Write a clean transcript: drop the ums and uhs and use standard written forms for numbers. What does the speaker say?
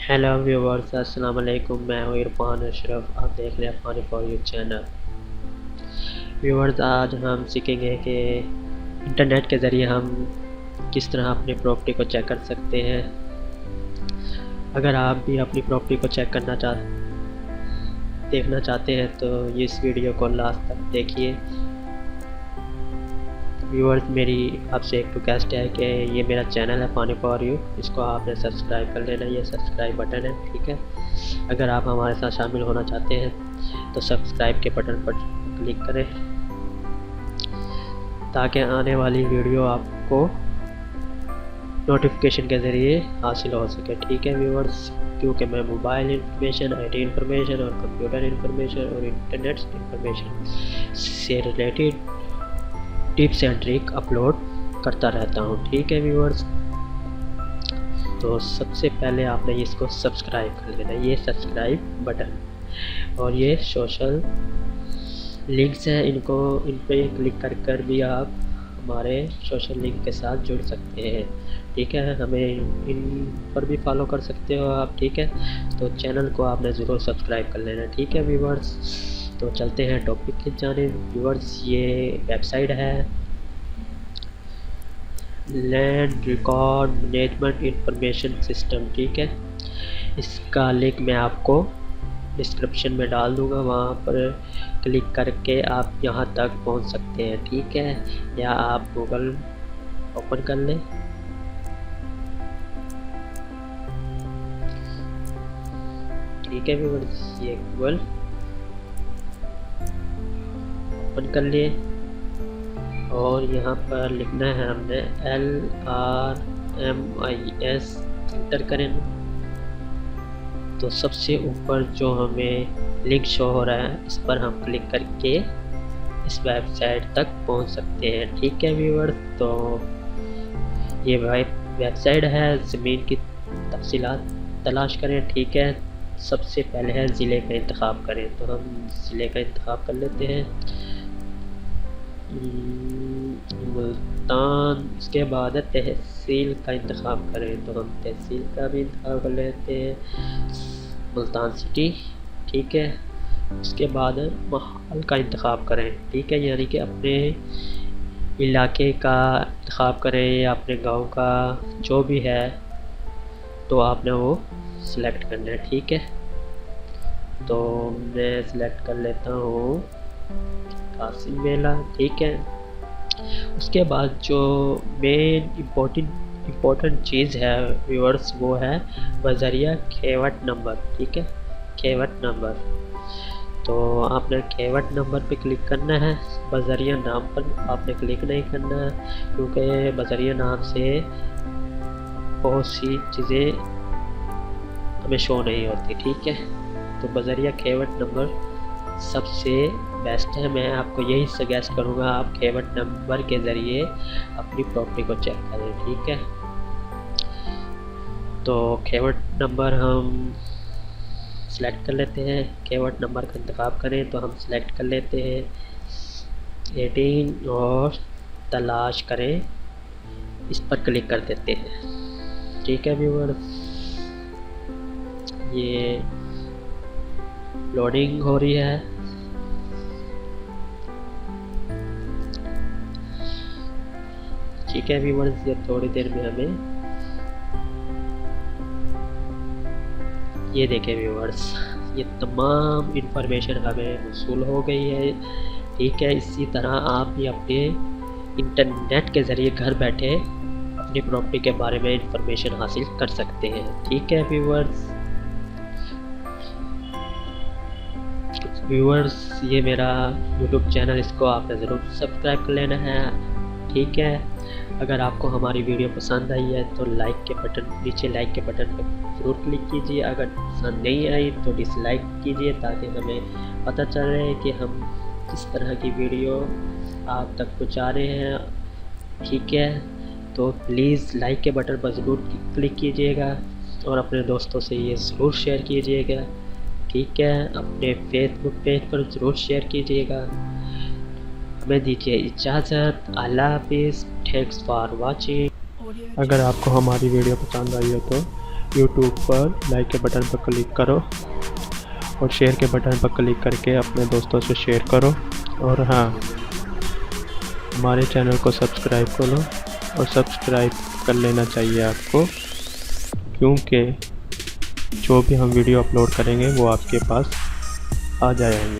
Hello viewers, अस्सलाम वालेकुम। मैं हूँ इरफान अशरफ। आप देख रहे हैं funny for you channel. Viewers, आज हम सीखेंगे कि इंटरनेट के ज़रिए हम किस तरह अपनी प्रॉपर्टी को चेक कर सकते हैं। अगर आप भी अपनी प्रॉपर्टी को चेक देखना चाहते हैं तो इस वीडियो को लास्ट तक देखिए। व्यूअर्स, मेरी आपसे एक रिक्वेस्ट है कि ये मेरा चैनल है फ़नी फॉर यू, इसको आपने सब्सक्राइब कर लेना। ये सब्सक्राइब बटन है, ठीक है। अगर आप हमारे साथ शामिल होना चाहते हैं तो सब्सक्राइब के बटन पर क्लिक करें ताकि आने वाली वीडियो आपको नोटिफिकेशन के ज़रिए हासिल हो सके, ठीक है व्यूअर्स। क्योंकि मैं मोबाइल इंफॉर्मेशन, आईटी इंफॉर्मेशन और कंप्यूटर इंफॉर्मेशन और इंटरनेट इंफॉर्मेशन से related tips and trick upload करता रहता हूँ, ठीक है व्यूअर्स। तो सबसे पहले आपने इसको सब्सक्राइब कर लेना, ये सब्सक्राइब बटन, और ये सोशल लिंक्स हैं, इन पे क्लिक कर भी आप हमारे सोशल लिंक के साथ जुड़ सकते हैं, ठीक है। हमें इन पर भी फॉलो कर सकते हो आप, ठीक है। तो चैनल को आपने ज़रूर सब्सक्राइब कर लेना, ठीक है व्यूअर्स। तो चलते हैं टॉपिक की जानिब व्यूअर्स। ये वेबसाइट है land record management information system, ठीक है। इसका लिंक मैं आपको डिस्क्रिप्शन में डाल दूंगा, वहाँ पर क्लिक करके आप यहाँ तक पहुँच सकते हैं, ठीक है। या आप गूगल ओपन कर लें, ठीक है व्यूअर्स। ये गूगल ओपन कर लिए और यहाँ पर लिखना है हमने LRMIS, इंटर करें तो सबसे ऊपर जो हमें लिंक शो हो रहा है इस पर हम क्लिक करके इस वेबसाइट तक पहुंच सकते हैं, ठीक है व्यूअर्स। तो ये वेबसाइट है, ज़मीन की तफसीलात तलाश करें, ठीक है। सबसे पहले है ज़िले का इंतखाब करें, तो हम ज़िले का इंतखाब कर लेते हैं मुल्तान। इसके बाद है तहसील का इंतखाब करें, तो हम तहसील का भी इंतखाब कर लेते हैं मुल्तान सिटी, ठीक है। उसके बाद है महल का इंतखाब करें, ठीक है, यानी कि अपने इलाके का इंतखाब करें या अपने गांव का जो भी है तो आपने वो सिलेक्ट करना है, ठीक है। तो मैं सिलेक्ट कर लेता हूँ कासिम मेला, ठीक है। उसके बाद जो मेन इम्पोर्टेंट चीज़ है व्यूअर्स वो है बजरिया खेवट नंबर, ठीक है, खेवट नंबर। तो आपने खेवट नंबर पे क्लिक करना है, बजरिया नाम पर आपने क्लिक नहीं करना है, क्योंकि बजरिया नाम से बहुत सी चीज़ें हमें शो नहीं होती, ठीक है। तो बजरिया खेवट नंबर सबसे बेस्ट है। मैं आपको यही सजेस्ट करूँगा, आप खेवट नंबर के ज़रिए अपनी प्रॉपर्टी को चेक करें, ठीक है। तो खेवट नंबर हम सिलेक्ट कर लेते हैं, खेवट नंबर का इंतखाब करें तो हम सिलेक्ट कर लेते हैं 18 और तलाश करें, इस पर क्लिक कर देते हैं, ठीक है व्यूअर्स। ये लोडिंग हो रही है, ठीक है व्यूअर्स। ये थोड़ी देर में हमें ये देखें व्यूअर्स, ये तमाम इंफॉर्मेशन हमें वसूल हो गई है, ठीक है। इसी तरह आप भी अपने इंटरनेट के ज़रिए घर बैठे अपनी प्रॉपर्टी के बारे में इंफॉर्मेशन हासिल कर सकते हैं, ठीक है व्यूअर्स। ये मेरा यूट्यूब चैनल, इसको आपने ज़रूर सब्सक्राइब कर लेना है, ठीक है। अगर आपको हमारी वीडियो पसंद आई है तो लाइक के बटन, नीचे लाइक के बटन पर ज़रूर क्लिक कीजिए। अगर पसंद नहीं आई तो डिसलाइक कीजिए, ताकि हमें पता चल रहा है कि हम किस तरह की वीडियो आप तक पहुँचा रहे हैं, ठीक है। तो प्लीज़ लाइक के बटन पर ज़रूर क्लिक कीजिएगा और अपने दोस्तों से ये ज़रूर शेयर कीजिएगा, ठीक है। अपने फेसबुक पेज पर ज़रूर शेयर कीजिएगा। हमें दीजिए इजाज़त, अल्लाह हाफिज़, थैंक्स फॉर वाचिंग। अगर आपको हमारी वीडियो पसंद आई हो तो यूट्यूब पर लाइक के बटन पर क्लिक करो और शेयर के बटन पर क्लिक करके अपने दोस्तों से शेयर करो। और हाँ, हमारे चैनल को सब्सक्राइब करो और सब्सक्राइब कर लेना चाहिए आपको, क्योंकि जो भी हम वीडियो अपलोड करेंगे वो आपके पास आ जाएंगे।